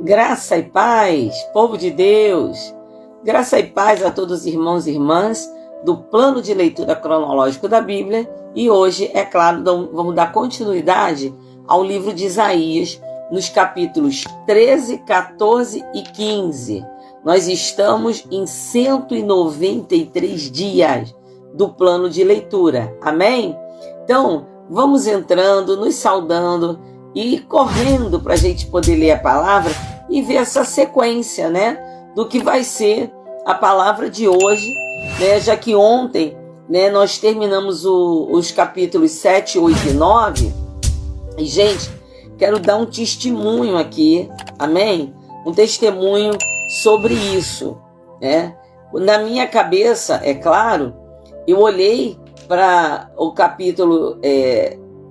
Graça e paz, povo de Deus, graça e paz a todos os irmãos e irmãs do plano de leitura cronológico da Bíblia. E hoje, é claro, vamos dar continuidade ao livro de Isaías, nos capítulos 13, 14 e 15. Nós estamos em 193 dias do plano de leitura, amém? Então, vamos entrando, nos saudando e correndo para a gente poder ler a palavra e ver essa sequência, né, do que vai ser a palavra de hoje, né, já que ontem, né, nós terminamos os capítulos 7, 8 e 9. E, gente, quero dar um testemunho aqui, amém? Um testemunho sobre isso, né? Na minha cabeça, é claro, eu olhei para o capítulo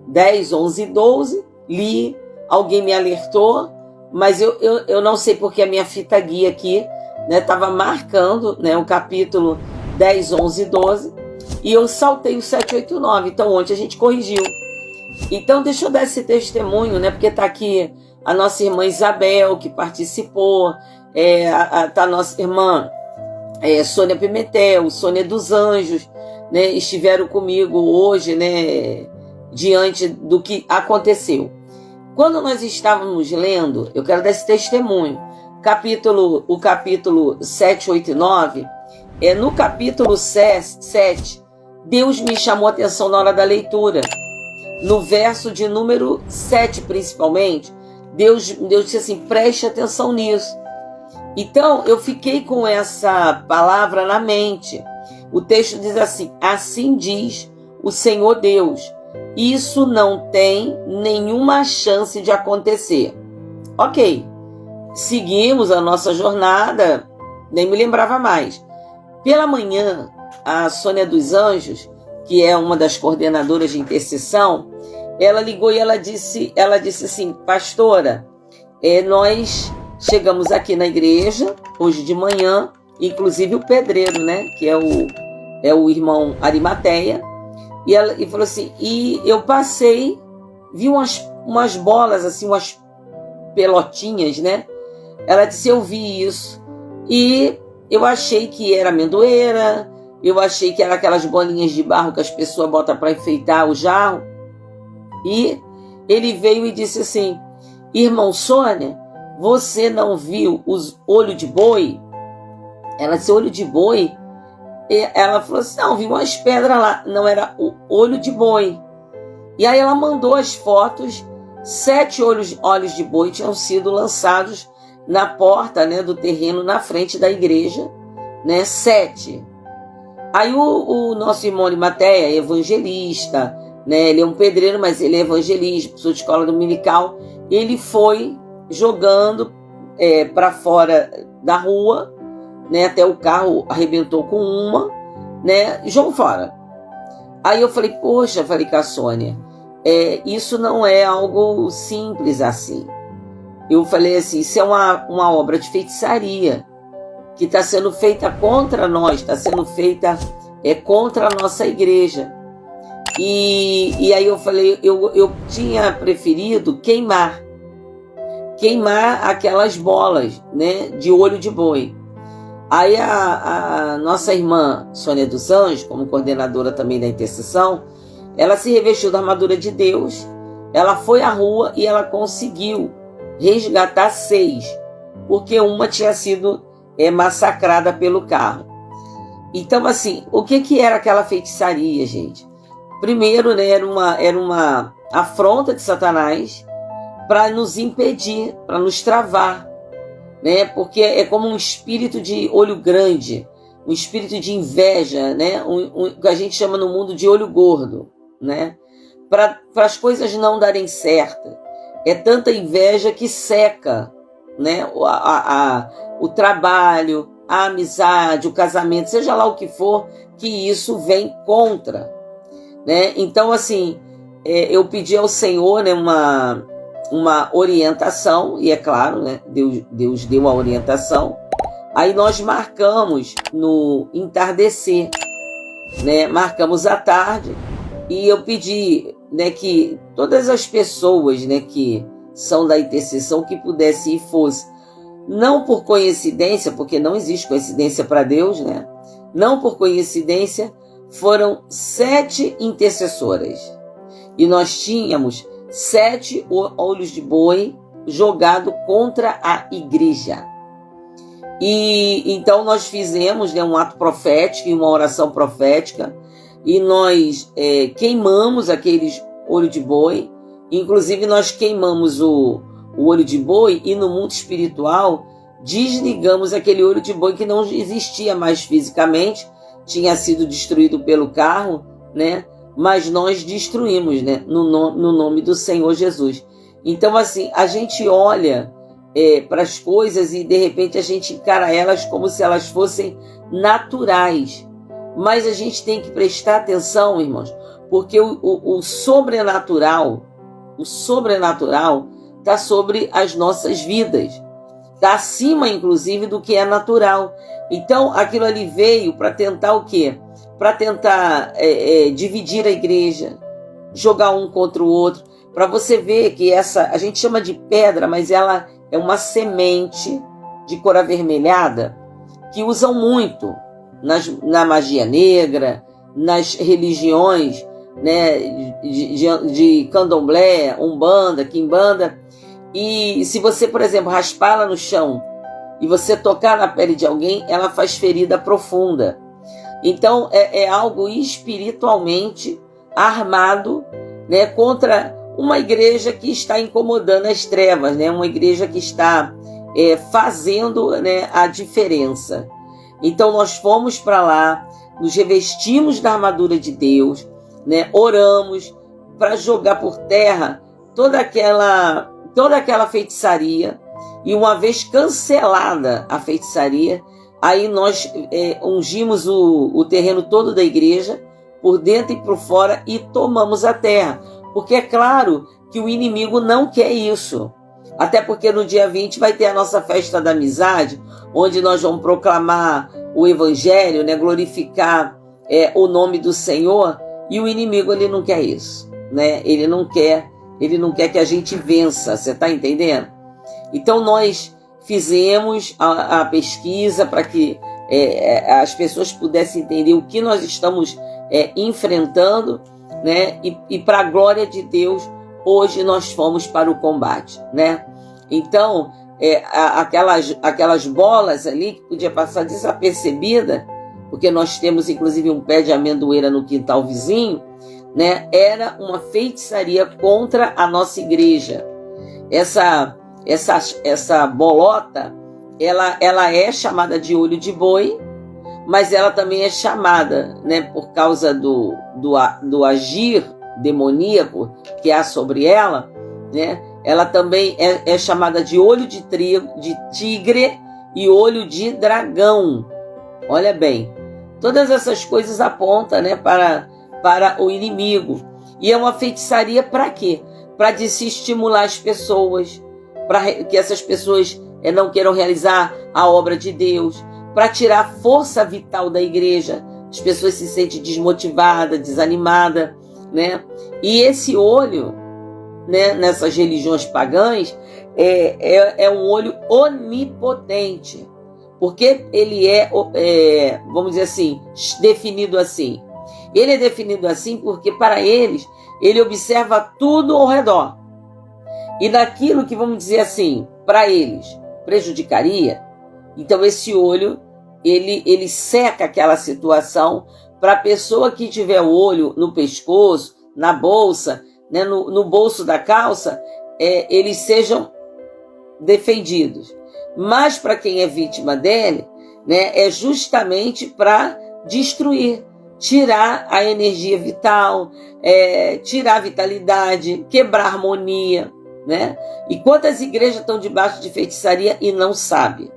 10, 11 e 12, li, alguém me alertou, mas eu não sei porque a minha fita guia aqui, né, estava marcando, né, o capítulo 10, 11 e 12, e eu saltei o 7, 8 e 9. Então ontem a gente corrigiu. Então deixa eu dar esse testemunho, né, porque está aqui a nossa irmã Isabel, que participou, tá a nossa irmã Sônia Pimentel, Sônia dos Anjos, né, estiveram comigo hoje, né, diante do que aconteceu. Quando nós estávamos lendo, eu quero dar esse testemunho, o capítulo 7, 8 e 9, no capítulo 7, Deus me chamou a atenção na hora da leitura. No verso de número 7, principalmente, Deus disse assim, preste atenção nisso. Então, eu fiquei com essa palavra na mente. O texto diz assim, assim diz o Senhor Deus, isso não tem nenhuma chance de acontecer. Ok, seguimos a nossa jornada, nem me lembrava mais. Pela manhã, a Sônia dos Anjos, que é uma das coordenadoras de intercessão, ela ligou e ela disse assim, pastora, nós chegamos aqui na igreja, hoje de manhã, inclusive o pedreiro, né, que é o irmão Arimateia, e falou assim, e eu passei, vi umas bolas, assim, umas pelotinhas, né? Ela disse, eu vi isso, e eu achei que era amendoeira, eu achei que era aquelas bolinhas de barro que as pessoas botam para enfeitar o jarro. E ele veio e disse assim, irmão Sônia, você não viu os olhos de boi? Ela disse, olho de boi? E ela falou assim, não, vi umas pedras lá, não era o olho de boi. E aí ela mandou as fotos, 7 olhos de boi tinham sido lançados na porta, né, do terreno na frente da igreja, né, 7. Aí o nosso irmão Arimateia é evangelista, né, ele é um pedreiro, mas ele é evangelista, professor de escola dominical, ele foi jogando para fora da rua, né, até o carro arrebentou com uma, né, jogou fora. Aí eu falei, poxa, falei com a Sônia, isso não é algo simples assim. Eu falei assim, isso é uma obra de feitiçaria, que está sendo feita contra nós, está sendo feita contra a nossa igreja. E aí eu falei, eu tinha preferido queimar aquelas bolas, né, de olho de boi. Aí a nossa irmã Sônia dos Anjos, como coordenadora também da intercessão, ela se revestiu da armadura de Deus, ela foi à rua e ela conseguiu resgatar 6, porque uma tinha sido massacrada pelo carro. Então, assim, o que era aquela feitiçaria, gente? Primeiro, né, era uma afronta de Satanás para nos impedir, para nos travar, né? Porque é como um espírito de olho grande, um espírito de inveja, né? O que a gente chama no mundo de olho gordo, né? Para as coisas não darem certo. É tanta inveja que seca, né? O trabalho, a amizade, o casamento, seja lá o que for, que isso vem contra, né? Então, assim, eu pedi ao Senhor, né, uma orientação, e é claro, né, Deus deu a orientação. Aí nós marcamos no entardecer, né, marcamos à tarde, e eu pedi, né, que todas as pessoas, né, que são da intercessão, que pudessem e fosse não por coincidência, porque não existe coincidência para Deus, né? Não por coincidência, foram 7 intercessoras. E nós tínhamos 7 olhos de boi jogado contra a igreja. E então nós fizemos, né, um ato profético e uma oração profética, e nós queimamos aqueles olhos de boi. Inclusive nós queimamos o olho de boi, e no mundo espiritual desligamos aquele olho de boi que não existia mais fisicamente, tinha sido destruído pelo carro, né? Mas nós destruímos, né? No nome do Senhor Jesus. Então, assim, a gente olha para as coisas e de repente a gente encara elas como se elas fossem naturais. Mas a gente tem que prestar atenção, irmãos, porque o sobrenatural está sobre as nossas vidas. Está acima, inclusive, do que é natural. Então, aquilo ali veio para tentar o quê? Para tentar dividir a igreja, jogar um contra o outro, para você ver que a gente chama de pedra, mas ela é uma semente de cor avermelhada que usam muito na magia negra, nas religiões, né, de candomblé, umbanda, quimbanda. E se você, por exemplo, raspá-la no chão e você tocar na pele de alguém, ela faz ferida profunda. Então é algo espiritualmente armado, né, contra uma igreja que está incomodando as trevas, né, uma igreja que está fazendo, né, a diferença. Então nós fomos para lá, nos revestimos da armadura de Deus, né, oramos para jogar por terra toda aquela feitiçaria, e uma vez cancelada a feitiçaria, aí nós ungimos o terreno todo da igreja, por dentro e por fora, e tomamos a terra. Porque é claro que o inimigo não quer isso. Até porque no dia 20 vai ter a nossa festa da amizade, onde nós vamos proclamar o evangelho, né, glorificar o nome do Senhor, e o inimigo ele não quer isso, né? Ele não quer que a gente vença, você está entendendo? Então nós fizemos a pesquisa para que as pessoas pudessem entender o que nós estamos enfrentando, né? E para a glória de Deus, hoje nós fomos para o combate, né? Então, aquelas bolas ali que podia passar desapercebida, porque nós temos inclusive um pé de amendoeira no quintal vizinho, né? Era uma feitiçaria contra a nossa igreja. Essa bolota, ela é chamada de olho de boi, mas ela também é chamada, né, por causa do agir demoníaco que há sobre ela, né? Ela também é chamada de olho de tigre e olho de dragão. Olha bem, todas essas coisas apontam, né, para o inimigo. E é uma feitiçaria para quê? Para desestimular as pessoas, para que essas pessoas não queiram realizar a obra de Deus, para tirar a força vital da igreja. As pessoas se sentem desmotivadas, desanimadas, né? E esse olho, né, nessas religiões pagãs, é um olho onipotente, porque ele vamos dizer assim, definido assim. Ele é definido assim porque, para eles, ele observa tudo ao redor. E naquilo que, vamos dizer assim, para eles, prejudicaria, então esse olho, ele seca aquela situação para a pessoa que tiver o olho no pescoço, na bolsa, né, no bolso da calça, eles sejam defendidos. Mas para quem é vítima dele, né, é justamente para destruir, tirar a energia vital, tirar a vitalidade, quebrar a harmonia, né? E quantas igrejas estão debaixo de feitiçaria e não sabem,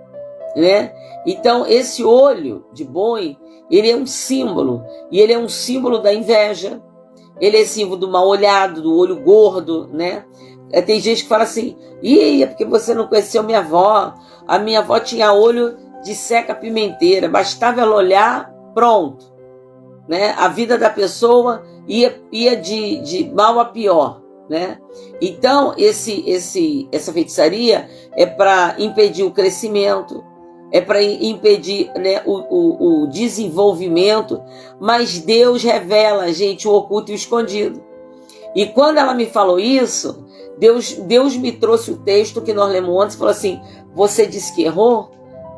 né? Então esse olho de boi, ele é um símbolo, e ele é um símbolo da inveja, ele é símbolo do mal olhado, do olho gordo, né? Tem gente que fala assim, é porque você não conheceu minha avó, a minha avó tinha olho de seca pimenteira, bastava ela olhar, pronto, né? A vida da pessoa ia de mal a pior, né? Então, essa feitiçaria é para impedir o crescimento, é para impedir, né, o desenvolvimento, mas Deus revela, gente, o oculto e o escondido. E quando ela me falou isso, Deus me trouxe o texto que nós lemos ontem e falou assim: você disse que errou?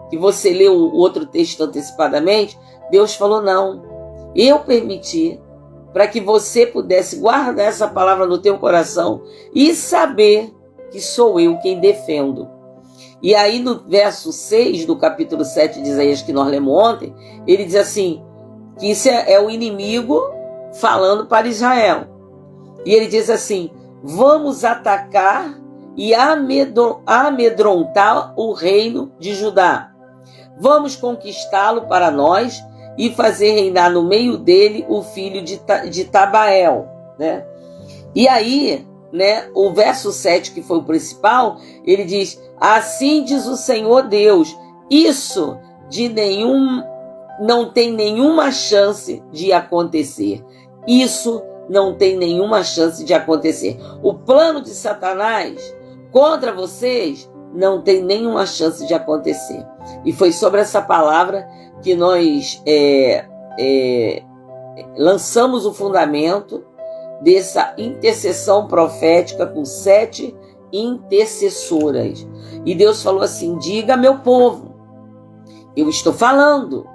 Que você leu o outro texto antecipadamente? Deus falou: não, eu permiti para que você pudesse guardar essa palavra no teu coração e saber que sou eu quem defendo. E aí no verso 6 do capítulo 7 de Isaías que nós lemos ontem, ele diz assim, que isso é o inimigo falando para Israel. E ele diz assim: vamos atacar e amedrontar o reino de Judá. Vamos conquistá-lo para nós e fazer reinar no meio dele o filho de Tabael, né? E aí, né, o verso 7, que foi o principal, ele diz: assim diz o Senhor Deus, isso não tem nenhuma chance de acontecer. Isso não tem nenhuma chance de acontecer. O plano de Satanás contra vocês não tem nenhuma chance de acontecer. E foi sobre essa palavra que nós lançamos o fundamento dessa intercessão profética com 7 intercessoras. E Deus falou assim: diga, meu povo, eu estou falando,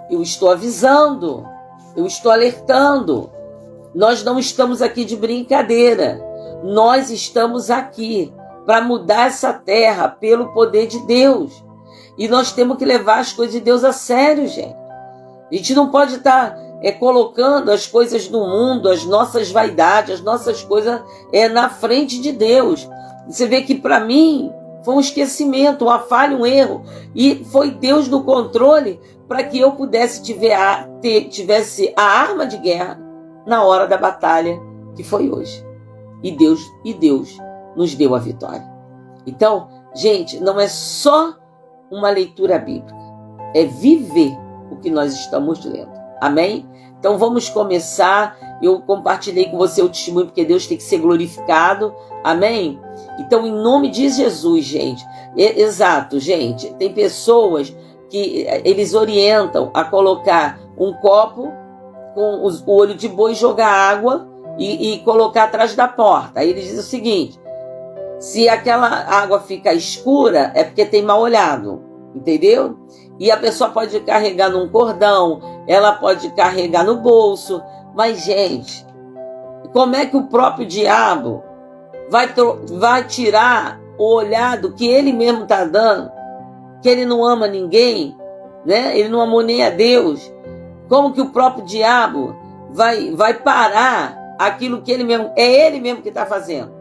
eu estou avisando, eu estou alertando. Nós não estamos aqui de brincadeira. Nós estamos aqui para mudar essa terra pelo poder de Deus. E nós temos que levar as coisas de Deus a sério, gente. A gente não pode estar colocando as coisas do mundo, as nossas vaidades, as nossas coisas na frente de Deus. Você vê que para mim foi um esquecimento, uma falha, um erro. E foi Deus no controle para que eu pudesse tivesse a arma de guerra na hora da batalha, que foi hoje. E Deus nos deu a vitória. Então, gente, não é só uma leitura bíblica, é viver o que nós estamos lendo. Amém? Então vamos começar. Eu compartilhei com você o testemunho porque Deus tem que ser glorificado. Amém? Então, em nome de Jesus, gente. Exato, gente. Tem pessoas que eles orientam a colocar um copo com o olho de boi, jogar água e colocar atrás da porta. Aí ele diz o seguinte: se aquela água fica escura, é porque tem mal olhado, entendeu? E a pessoa pode carregar num cordão, ela pode carregar no bolso, mas, gente, como é que o próprio diabo vai tirar o olhado que ele mesmo está dando, que ele não ama ninguém, né? Ele não amou nem a Deus. Como que o próprio diabo vai parar aquilo que ele mesmo que está fazendo?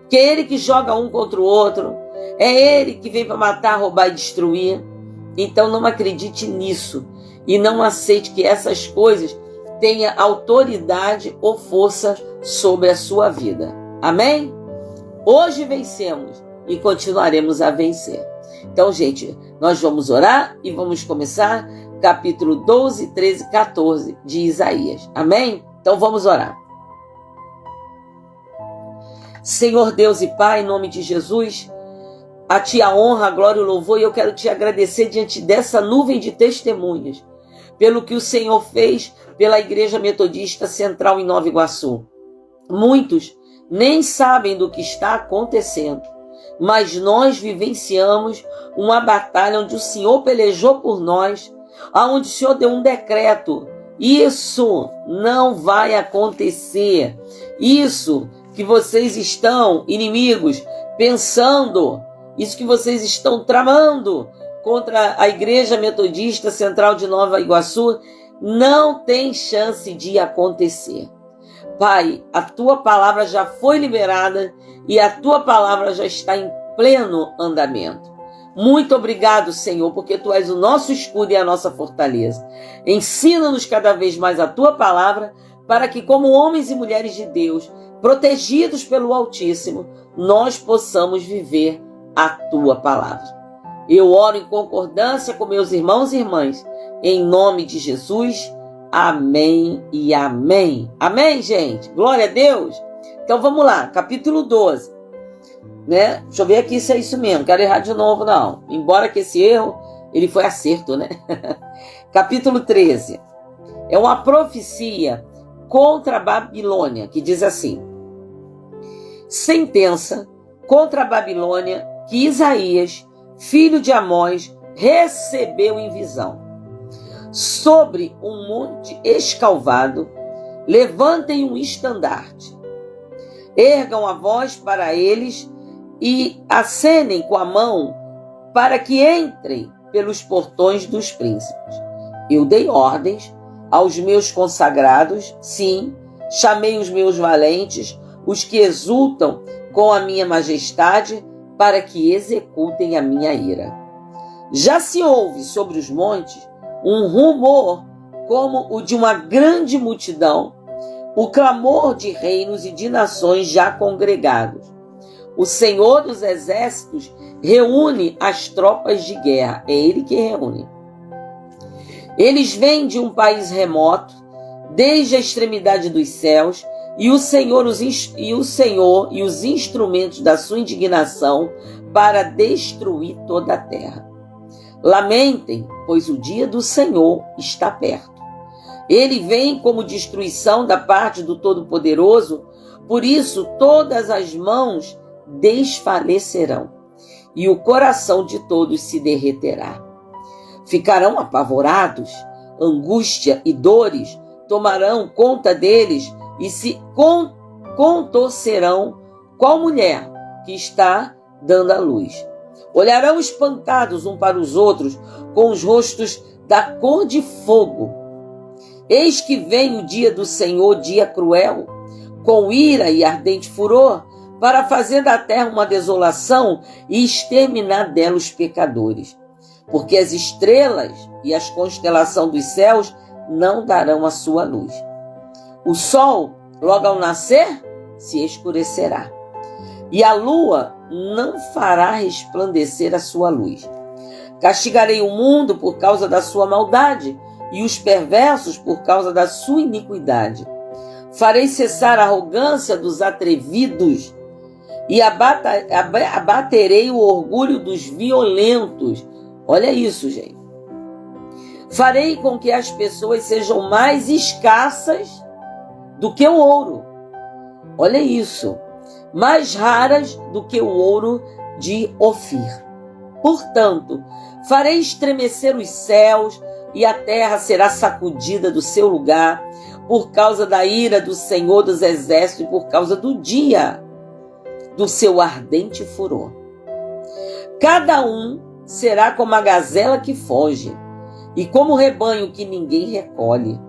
Que é ele que joga um contra o outro, é ele que vem para matar, roubar e destruir. Então não acredite nisso e não aceite que essas coisas tenham autoridade ou força sobre a sua vida. Amém? Hoje vencemos e continuaremos a vencer. Então, gente, nós vamos orar e vamos começar capítulo 12, 13, 14 de Isaías. Amém? Então vamos orar. Senhor Deus e Pai, em nome de Jesus, a Ti a honra, a glória e o louvor, e eu quero Te agradecer diante dessa nuvem de testemunhas, pelo que o Senhor fez pela Igreja Metodista Central em Nova Iguaçu. Muitos nem sabem do que está acontecendo, mas nós vivenciamos uma batalha onde o Senhor pelejou por nós, onde o Senhor deu um decreto. Isso não vai acontecer. Isso que vocês estão, inimigos, pensando, isso que vocês estão tramando contra a Igreja Metodista Central de Nova Iguaçu, não tem chance de acontecer. Pai, a Tua palavra já foi liberada e a Tua palavra já está em pleno andamento. Muito obrigado, Senhor, porque Tu és o nosso escudo e a nossa fortaleza. Ensina-nos cada vez mais a Tua palavra, para que, como homens e mulheres de Deus, protegidos pelo Altíssimo, nós possamos viver a Tua palavra. Eu oro em concordância com meus irmãos e irmãs, em nome de Jesus. Amém e amém. Amém, gente? Glória a Deus. Então vamos lá, capítulo 12. Né? Deixa eu ver aqui se é isso mesmo, quero errar de novo não. Embora que esse erro, ele foi acerto, né? Capítulo 13. É uma profecia contra a Babilônia, que diz assim: sentença contra a Babilônia que Isaías, filho de Amós, recebeu em visão. Sobre um monte escalvado, levantem um estandarte. Ergam a voz para eles e acenem com a mão para que entrem pelos portões dos príncipes. Eu dei ordens aos meus consagrados, sim, chamei os meus valentes, os que exultam com a minha majestade, para que executem a minha ira. Já se ouve sobre os montes um rumor como o de uma grande multidão, o clamor de reinos e de nações já congregados. O Senhor dos Exércitos reúne as tropas de guerra. É Ele que reúne. Eles vêm de um país remoto, desde a extremidade dos céus, e o Senhor e os instrumentos da sua indignação para destruir toda a terra. Lamentem, pois o dia do Senhor está perto. Ele vem como destruição da parte do Todo-Poderoso, por isso todas as mãos desfalecerão e o coração de todos se derreterá. Ficarão apavorados, angústia e dores tomarão conta deles e se contorcerão qual mulher que está dando à luz. Olharão espantados um para os outros com os rostos da cor de fogo. Eis que vem o dia do Senhor, dia cruel, com ira e ardente furor, para fazer da terra uma desolação e exterminar dela os pecadores. Porque as estrelas e as constelações dos céus não darão a sua luz. O sol, logo ao nascer, se escurecerá, e a lua não fará resplandecer a sua luz. Castigarei o mundo por causa da sua maldade, e os perversos por causa da sua iniquidade. Farei cessar a arrogância dos atrevidos, e abaterei o orgulho dos violentos. Olha isso, gente. Farei com que as pessoas sejam mais escassas do que o ouro. Olha isso. Mais raras do que o ouro de Ofir. Portanto, farei estremecer os céus e a terra será sacudida do seu lugar por causa da ira do Senhor dos Exércitos e por causa do dia do seu ardente furor. Cada um será como a gazela que foge e como o rebanho que ninguém recolhe.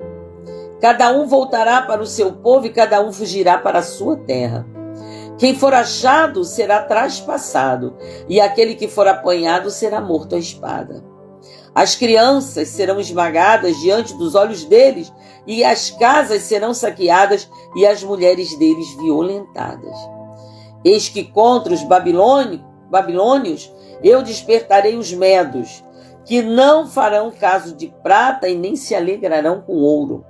Cada um voltará para o seu povo e cada um fugirá para a sua terra. Quem for achado será traspassado, e aquele que for apanhado será morto à espada. As crianças serão esmagadas diante dos olhos deles, e as casas serão saqueadas, e as mulheres deles violentadas. Eis que contra os babilônios eu despertarei os medos, que não farão caso de prata e nem se alegrarão com ouro.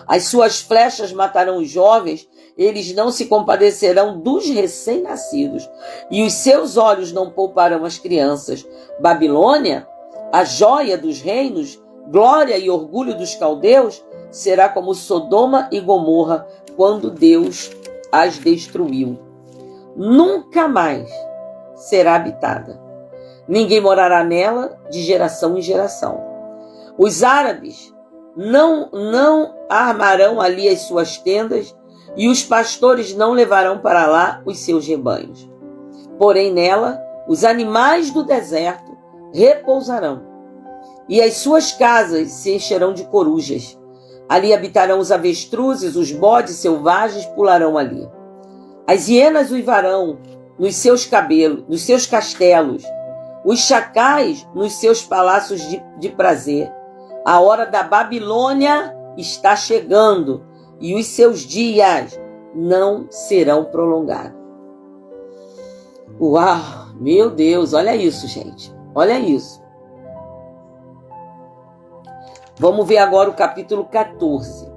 As suas flechas matarão os jovens, eles não se compadecerão dos recém-nascidos, e os seus olhos não pouparão as crianças. Babilônia, a joia dos reinos, glória e orgulho dos caldeus, será como Sodoma e Gomorra, quando Deus as destruiu. Nunca mais será habitada. Ninguém morará nela de geração em geração. Os árabes não armarão ali as suas tendas, e os pastores não levarão para lá os seus rebanhos. Porém nela, os animais do deserto repousarão, e as suas casas se encherão de corujas. Ali habitarão os avestruzes, os bodes selvagens pularão ali. As hienas uivarão nos seus castelos, os chacais nos seus palácios de prazer. A hora da Babilônia está chegando, e os seus dias não serão prolongados. Uau, meu Deus, olha isso, gente. Olha isso. Vamos ver agora o capítulo 14.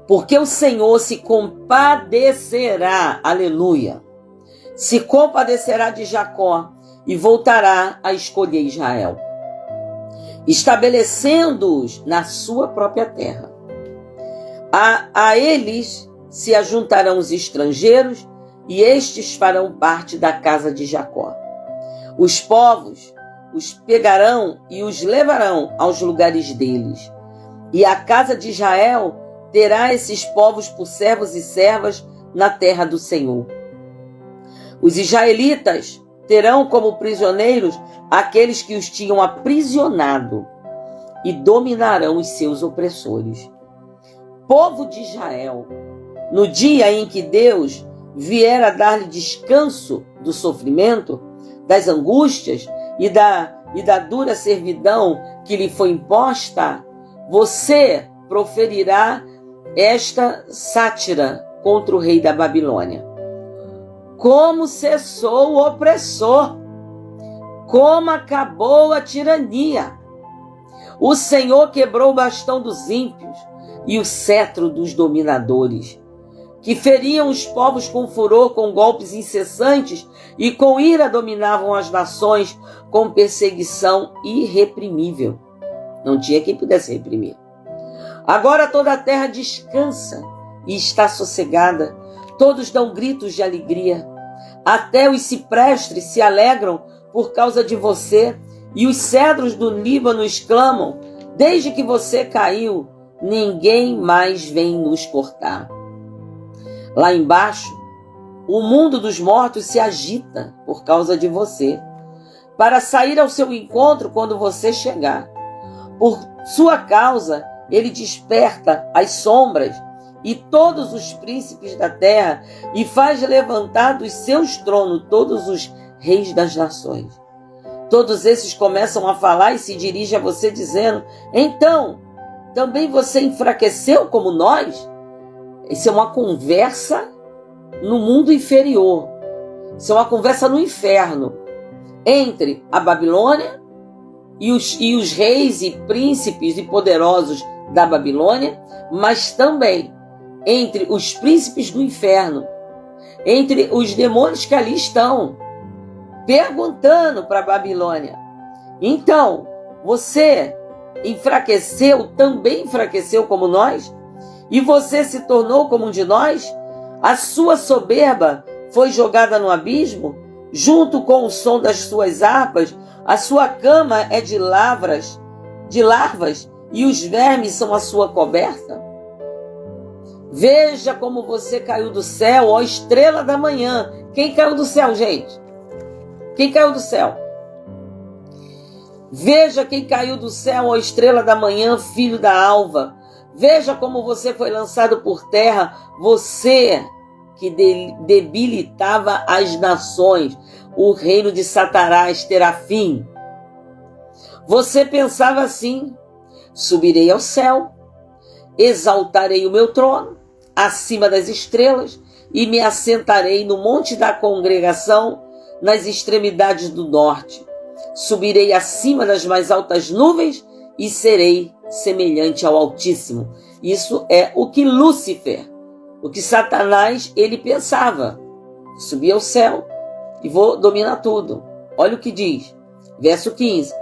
Porque o Senhor se compadecerá, aleluia, se compadecerá de Jacó e voltará a escolher Israel, estabelecendo-os na sua própria terra. A eles se ajuntarão os estrangeiros, e estes farão parte da casa de Jacó. Os povos os pegarão e os levarão aos lugares deles. E a casa de Israel terá esses povos por servos e servas na terra do Senhor. Os israelitas terão como prisioneiros aqueles que os tinham aprisionado e dominarão os seus opressores. Povo de Israel, no dia em que Deus vier a dar-lhe descanso do sofrimento, das angústias e da dura servidão que lhe foi imposta, você proferirá esta sátira contra o rei da Babilônia. Como cessou o opressor, como acabou a tirania. O Senhor quebrou o bastão dos ímpios e o cetro dos dominadores, que feriam os povos com furor, com golpes incessantes, e com ira dominavam as nações com perseguição irreprimível. Não tinha quem pudesse reprimir. Agora toda a terra descansa e está sossegada. Todos dão gritos de alegria. Até os ciprestes se alegram por causa de você, e os cedros do Líbano exclamam: desde que você caiu, ninguém mais vem nos cortar. Lá embaixo, o mundo dos mortos se agita por causa de você, para sair ao seu encontro quando você chegar. Por sua causa, ele desperta as sombras e todos os príncipes da terra, e faz levantar dos seus tronos todos os reis das nações. Todos esses começam a falar e se dirigem a você dizendo: então, também você enfraqueceu como nós? Isso é uma conversa no mundo inferior. Isso é uma conversa no inferno, entre a Babilônia e os reis e príncipes e poderosos da Babilônia, mas também entre os príncipes do inferno, entre os demônios que ali estão, perguntando para a Babilônia: então, você enfraqueceu, também enfraqueceu como nós? E você se tornou como um de nós? A sua soberba foi jogada no abismo, junto com o som das suas harpas. A sua cama é de larvas, e os vermes são a sua coberta. Veja como você caiu do céu, ó estrela da manhã. Quem caiu do céu, gente? Quem caiu do céu? Veja quem caiu do céu, ó estrela da manhã, filho da alva. Veja como você foi lançado por terra, você que debilitava as nações. O reino de Satanás terá fim. Você pensava assim: subirei ao céu, exaltarei o meu trono acima das estrelas e me assentarei no monte da congregação, nas extremidades do norte. Subirei acima das mais altas nuvens e serei semelhante ao Altíssimo. Isso é o que Lúcifer, o que Satanás, ele pensava: subir ao céu e vou dominar tudo. Olha o que diz, verso 15: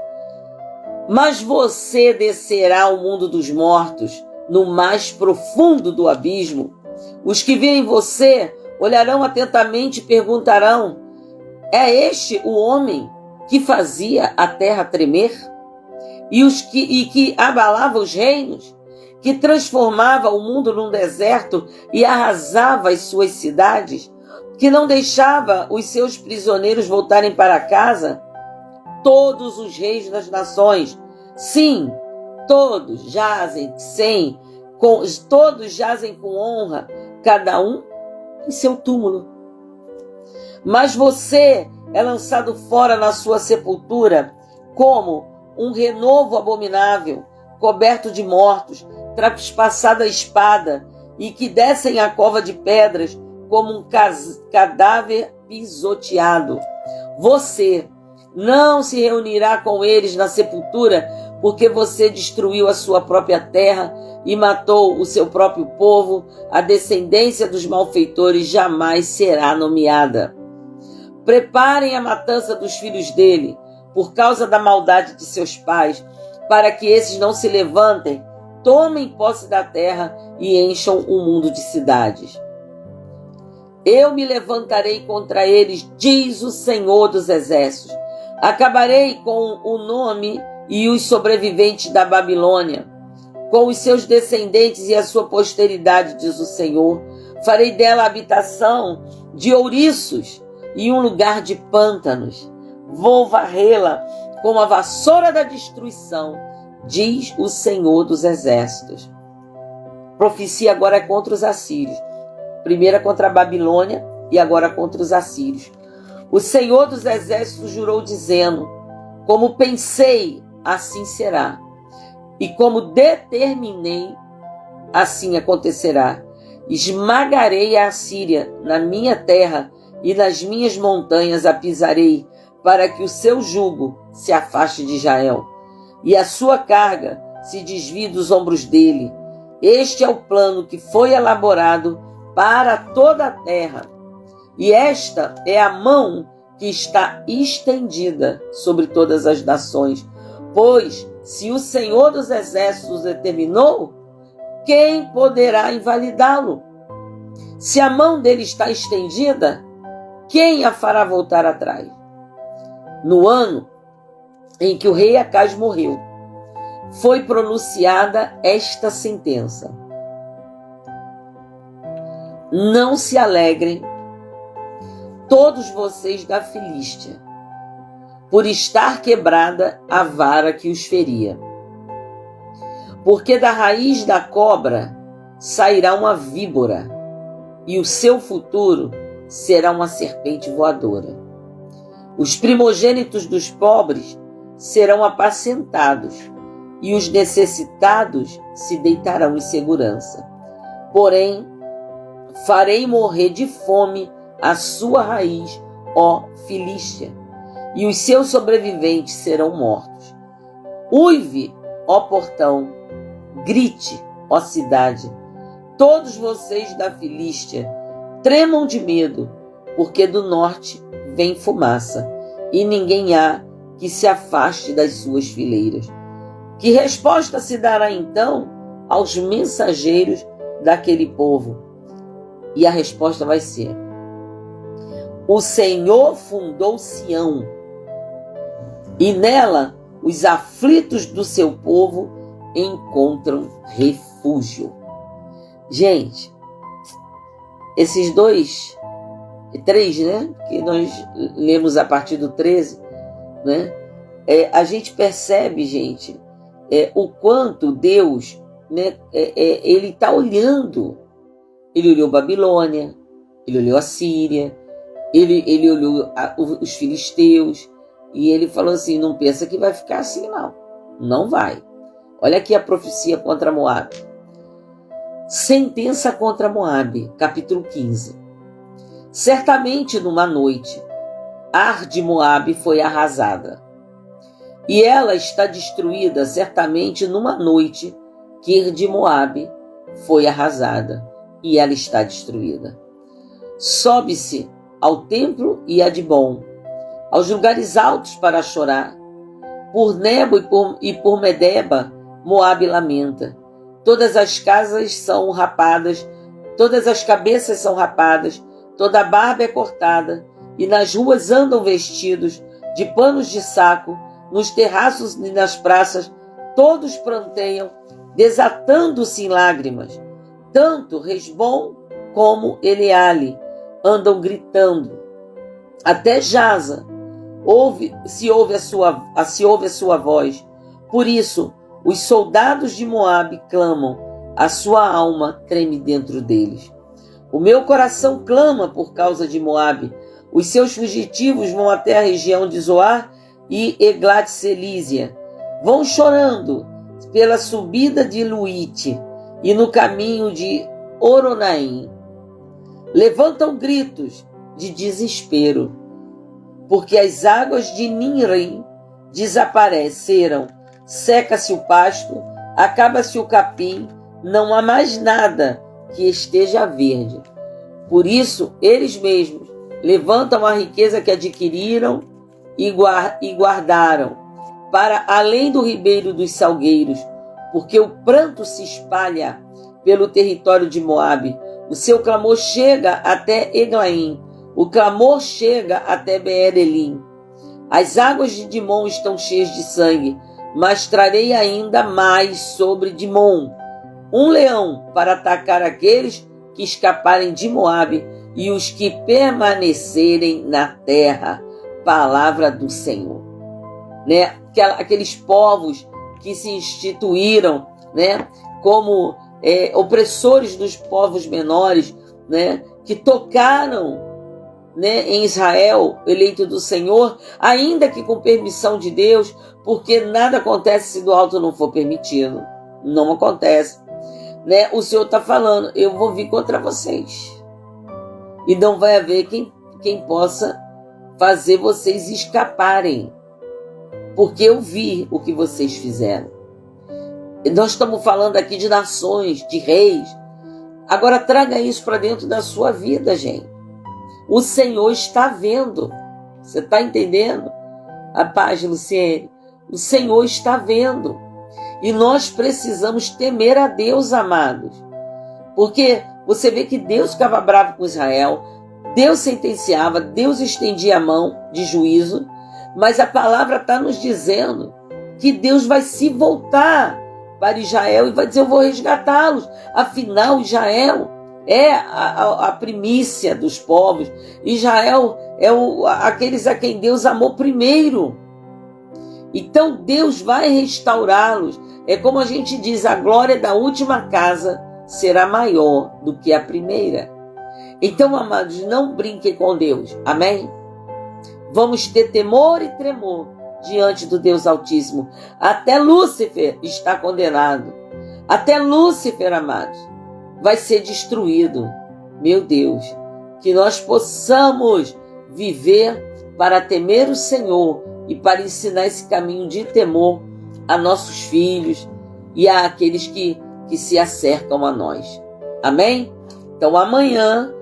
mas você descerá ao mundo dos mortos, no mais profundo do abismo. Os que virem você olharão atentamente e perguntarão: é este o homem que fazia a terra tremer? E que abalava os reinos, que transformava o mundo num deserto e arrasava as suas cidades, que não deixava os seus prisioneiros voltarem para casa? Todos os reis das nações, sim, todos jazem com honra, cada um em seu túmulo. Mas você é lançado fora na sua sepultura, como um renovo abominável, coberto de mortos, traspassado a espada, e que descem à cova de pedras, como um cadáver pisoteado. Você não se reunirá com eles na sepultura, porque você destruiu a sua própria terra e matou o seu próprio povo, a descendência dos malfeitores jamais será nomeada. Preparem a matança dos filhos dele, por causa da maldade de seus pais, para que esses não se levantem, tomem posse da terra e encham o mundo de cidades. Eu me levantarei contra eles, diz o Senhor dos Exércitos. Acabarei com o nome e os sobreviventes da Babilônia, com os seus descendentes e a sua posteridade, diz o Senhor. Farei dela a habitação de ouriços e um lugar de pântanos. Vou varrê-la com a vassoura da destruição, diz o Senhor dos Exércitos. Profecia agora é contra os assírios. Primeira contra a Babilônia e agora contra os assírios. O Senhor dos Exércitos jurou dizendo: como pensei, assim será. E como determinei, assim acontecerá. Esmagarei a Assíria na minha terra e nas minhas montanhas a pisarei, para que o seu jugo se afaste de Israel e a sua carga se desvie dos ombros dele. Este é o plano que foi elaborado para toda a terra, e esta é a mão que está estendida sobre todas as nações. Pois, se o Senhor dos Exércitos determinou, quem poderá invalidá-lo? Se a mão dele está estendida, quem a fará voltar atrás? No ano em que o rei Acaz morreu, foi pronunciada esta sentença: não se alegrem todos vocês da Filístia, por estar quebrada a vara que os feria. Porque da raiz da cobra sairá uma víbora, e o seu futuro será uma serpente voadora. Os primogênitos dos pobres serão apacentados, e os necessitados se deitarão em segurança. Porém, farei morrer de fome a sua raiz, ó Filístia, e os seus sobreviventes serão mortos. Uive, ó portão, grite, ó cidade. Todos vocês da Filístia tremam de medo, porque do norte vem fumaça, e ninguém há que se afaste das suas fileiras. Que resposta se dará então aos mensageiros daquele povo? E a resposta vai ser: o Senhor fundou Sião, e nela os aflitos do seu povo encontram refúgio. Gente, esses três, né, que nós lemos a partir do 13, né, a gente percebe, gente, o quanto Deus, né, ele está olhando. Ele olhou Babilônia, ele olhou a Síria, ele olhou os filisteus, e ele falou assim: não pensa que vai ficar assim, não. Não vai. Olha aqui a profecia contra Moabe. Sentença contra Moabe, capítulo 15. Certamente numa noite, Ar de Moabe foi arrasada, e ela está destruída certamente numa noite que Ar de Moabe foi arrasada, e ela está destruída. Sobe-se ao templo e a Dibom, aos lugares altos para chorar. Por Nebo e por Medeba, Moabe lamenta. Todas as casas são rapadas, todas as cabeças são rapadas, toda a barba é cortada, e nas ruas andam vestidos de panos de saco, nos terraços e nas praças, todos pranteiam, desatando-se em lágrimas. Tanto Resbom como Eleale andam gritando. Até Jaza se ouve a sua voz. Por isso, os soldados de Moabe clamam, a sua alma treme dentro deles. O meu coração clama por causa de Moabe. Os seus fugitivos vão até a região de Zoar e Eglat-Selísia. Vão chorando pela subida de Luite e no caminho de Oronaim. Levantam gritos de desespero, porque as águas de Ninrim desapareceram, seca-se o pasto, acaba-se o capim, não há mais nada que esteja verde. Por isso, eles mesmos levantam a riqueza que adquiriram e guardaram para além do ribeiro dos salgueiros, porque o pranto se espalha pelo território de Moabe. O seu clamor chega até Eglaim, o clamor chega até Beer-Elim. As águas de Dimon estão cheias de sangue, mas trarei ainda mais sobre Dimon, um leão para atacar aqueles que escaparem de Moabe e os que permanecerem na terra. Palavra do Senhor. Né? Aqueles povos que se instituíram, né, como opressores dos povos menores, né, que tocaram, né, em Israel, eleito do Senhor, ainda que com permissão de Deus, porque nada acontece se do alto não for permitido. Não acontece. Né? O Senhor está falando, eu vou vir contra vocês. E não vai haver quem possa fazer vocês escaparem. Porque eu vi o que vocês fizeram. E nós estamos falando aqui de nações, de reis. Agora traga isso para dentro da sua vida, gente. O Senhor está vendo. Você está entendendo? A paz, Luciene. O Senhor está vendo. E nós precisamos temer a Deus, amados. Porque você vê que Deus ficava bravo com Israel. Deus sentenciava, Deus estendia a mão de juízo. Mas a palavra está nos dizendo que Deus vai se voltar para Israel e vai dizer, eu vou resgatá-los. Afinal, Israel é a primícia dos povos. Israel é aqueles a quem Deus amou primeiro. Então Deus vai restaurá-los. É como a gente diz, a glória da última casa será maior do que a primeira. Então, amados, não brinquem com Deus. Amém? Vamos ter temor e tremor diante do Deus Altíssimo. Até Lúcifer está condenado. Até Lúcifer, amados, vai ser destruído. Meu Deus, que nós possamos viver para temer o Senhor e para ensinar esse caminho de temor a nossos filhos e a aqueles que se acercam a nós. Amém? Então amanhã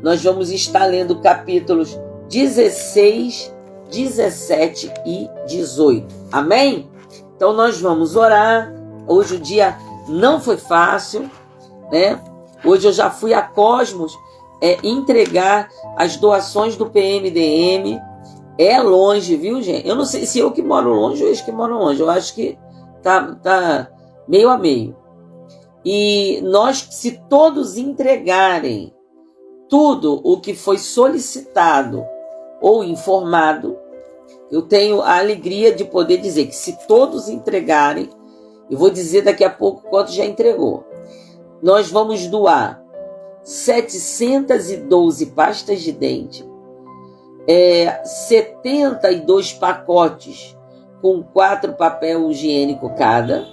nós vamos estar lendo capítulos 16, 17 e 18. Amém? Então nós vamos orar. Hoje o dia não foi fácil, né? Hoje eu já fui a Cosmos entregar as doações do PMDM. É longe, viu, gente? Eu não sei se eu que moro longe ou eles que moram longe. Eu acho que tá meio a meio. E nós, se todos entregarem tudo o que foi solicitado ou informado, eu tenho a alegria de poder dizer que se todos entregarem, eu vou dizer daqui a pouco quanto já entregou. Nós vamos doar 712 pastas de dente, 72 pacotes com 4 papel higiênico cada,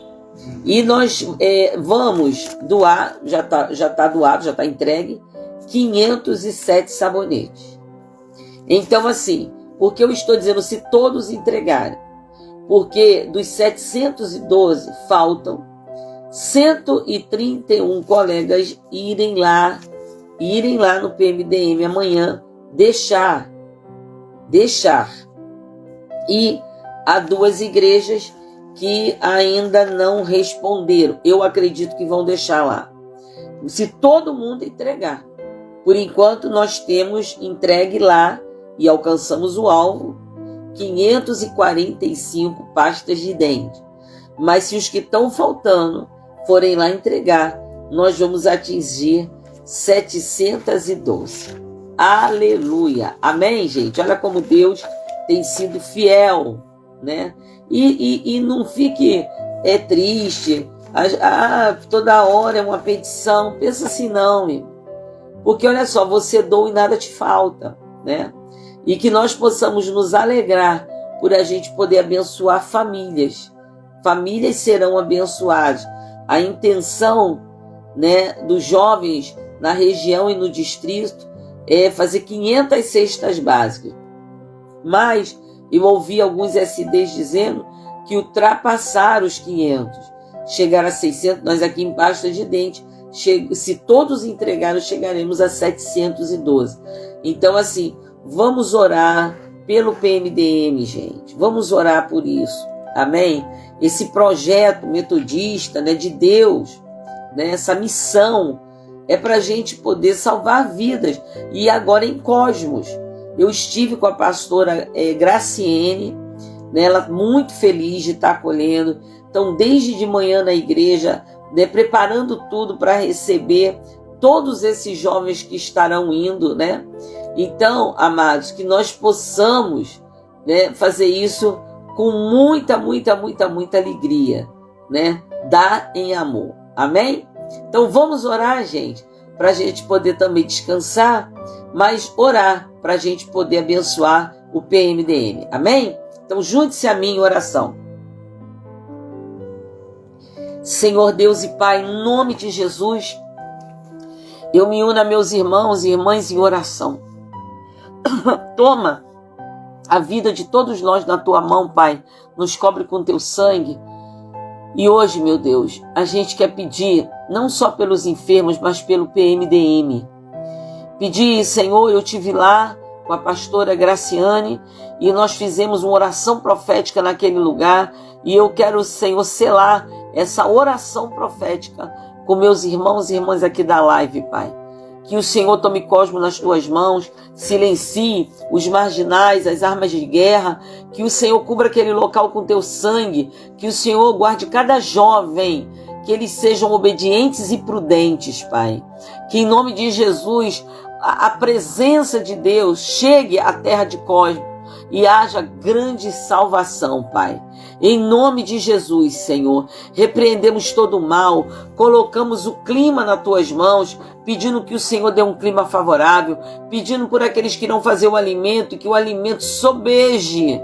e nós vamos doar, já tá doado, já está entregue, 507 sabonetes. Então, assim, por que eu estou dizendo se todos entregarem? Porque dos 712 faltam 131 colegas irem lá no PMDM amanhã deixar. E há 2 igrejas que ainda não responderam. Eu acredito que vão deixar lá. Se todo mundo entregar. Por enquanto, nós temos entregue lá e alcançamos o alvo, 545 pastas de dente. Mas se os que estão faltando forem lá entregar, nós vamos atingir 712. Aleluia! Amém, gente? Olha como Deus tem sido fiel, né? E não fique triste. Toda hora é uma petição. Pensa assim, não, meu. Porque olha só, você doa e nada te falta, né? E que nós possamos nos alegrar por a gente poder abençoar famílias. Famílias serão abençoadas. A intenção, né, dos jovens na região e no distrito é fazer 500 cestas básicas. Mas eu ouvi alguns SDs dizendo que ultrapassaram os 500, chegar a 600, nós aqui em pasta de dente, se todos entregaram, chegaremos a 712. Então, assim, vamos orar pelo PMDM, gente. Vamos orar por isso. Amém? Esse projeto metodista, né, de Deus, né, essa missão, é para a gente poder salvar vidas. E agora em Cosmos, eu estive com a pastora Graciene, né, ela muito feliz de estar acolhendo. Então, desde de manhã na igreja, né, preparando tudo para receber todos esses jovens que estarão indo, né? Então, amados, que nós possamos, né, fazer isso com muita alegria, né? Dar em amor. Amém? Então, vamos orar, gente, para a gente poder também descansar, mas orar para a gente poder abençoar o PMDM. Amém? Então, junte-se a mim em oração. Senhor Deus e Pai, em nome de Jesus, eu me uno a meus irmãos e irmãs em oração. Toma a vida de todos nós na Tua mão, Pai. Nos cobre com Teu sangue. E hoje, meu Deus, a gente quer pedir, não só pelos enfermos, mas pelo PMDM. Pedir, Senhor, eu estive lá com a pastora Graciane e nós fizemos uma oração profética naquele lugar. E eu quero, Senhor, selar essa oração profética com meus irmãos e irmãs aqui da live, Pai. Que o Senhor tome Cosmo nas Tuas mãos, silencie os marginais, as armas de guerra, que o Senhor cubra aquele local com Teu sangue, que o Senhor guarde cada jovem, que eles sejam obedientes e prudentes, Pai. Que em nome de Jesus, a presença de Deus chegue à terra de Cosmo e haja grande salvação, Pai. Em nome de Jesus, Senhor, repreendemos todo o mal, colocamos o clima nas Tuas mãos, pedindo que o Senhor dê um clima favorável, pedindo por aqueles que não fazem o alimento, que o alimento sobeje,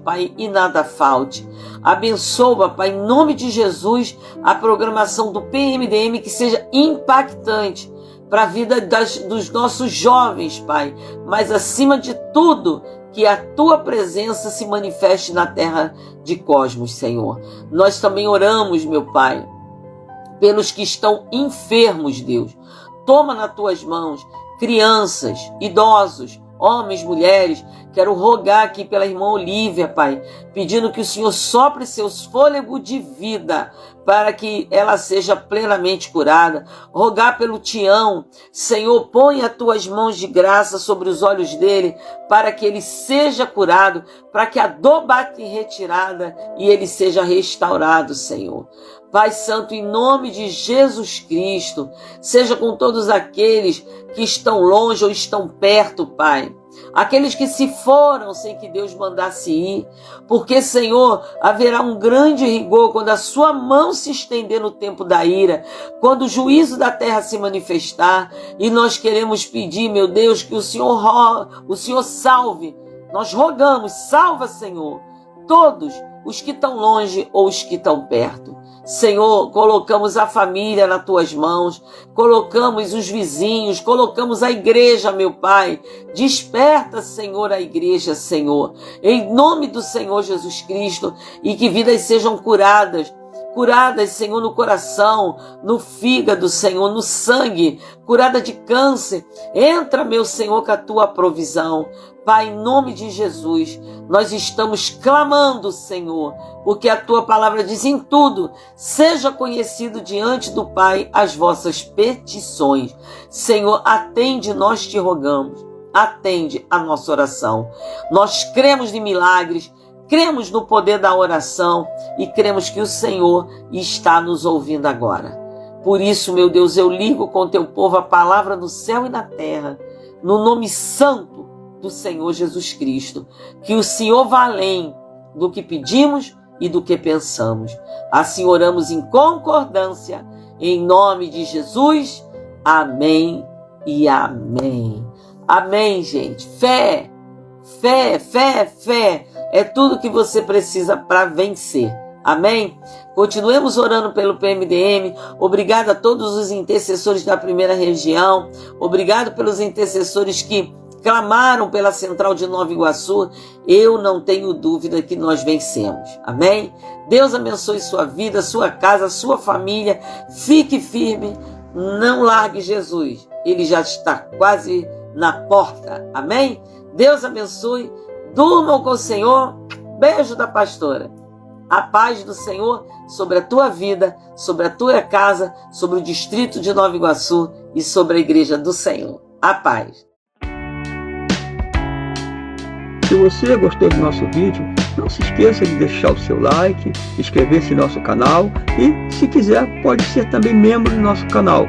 Pai, e nada falte. Abençoa, Pai, em nome de Jesus, a programação do PMDM que seja impactante para a vida dos nossos jovens, Pai, mas acima de tudo, que a Tua presença se manifeste na terra de Cosmos, Senhor. Nós também oramos, meu Pai, pelos que estão enfermos, Deus. Toma nas Tuas mãos crianças, idosos, homens, mulheres. Quero rogar aqui pela irmã Olívia, Pai, pedindo que o Senhor sopre seus fôlegos de vida para que ela seja plenamente curada. Rogar pelo Tião, Senhor, põe as Tuas mãos de graça sobre os olhos dele para que ele seja curado, para que a dor bata em retirada e ele seja restaurado, Senhor. Pai Santo, em nome de Jesus Cristo, seja com todos aqueles que estão longe ou estão perto, Pai. Aqueles que se foram sem que Deus mandasse ir, porque, Senhor, haverá um grande rigor quando a Sua mão se estender no tempo da ira, quando o juízo da terra se manifestar, e nós queremos pedir, meu Deus, que o Senhor salve. Nós rogamos, salva, Senhor, todos os que estão longe ou os que estão perto. Senhor, colocamos a família nas Tuas mãos, colocamos os vizinhos, colocamos a igreja, meu Pai. Desperta, Senhor, a igreja, Senhor, em nome do Senhor Jesus Cristo, e que vidas sejam curadas, Senhor, no coração, no fígado, Senhor, no sangue, curada de câncer. Entra, meu Senhor, com a Tua provisão. Pai, em nome de Jesus, nós estamos clamando, Senhor, porque a Tua palavra diz: em tudo, seja conhecido diante do Pai as vossas petições. Senhor, atende, nós te rogamos, atende a nossa oração. Nós cremos em milagres, cremos no poder da oração e cremos que o Senhor está nos ouvindo agora. Por isso, meu Deus, eu ligo com Teu povo a palavra no céu e na terra, no nome santo do Senhor Jesus Cristo. Que o Senhor vá além do que pedimos e do que pensamos. Assim oramos em concordância, em nome de Jesus. Amém e amém. Amém, gente. Fé, fé, fé, fé. É tudo que você precisa para vencer. Amém? Continuemos orando pelo PMDM. Obrigado a todos os intercessores da primeira região. Obrigado pelos intercessores que clamaram pela Central de Nova Iguaçu, eu não tenho dúvida que nós vencemos. Amém? Deus abençoe sua vida, sua casa, sua família. Fique firme, não largue Jesus. Ele já está quase na porta. Amém? Deus abençoe. Durmam com o Senhor. Beijo da pastora. A paz do Senhor sobre a tua vida, sobre a tua casa, sobre o distrito de Nova Iguaçu e sobre a igreja do Senhor. A paz. Se você gostou do nosso vídeo, não se esqueça de deixar o seu like, inscrever-se no nosso canal e, se quiser, pode ser também membro do nosso canal.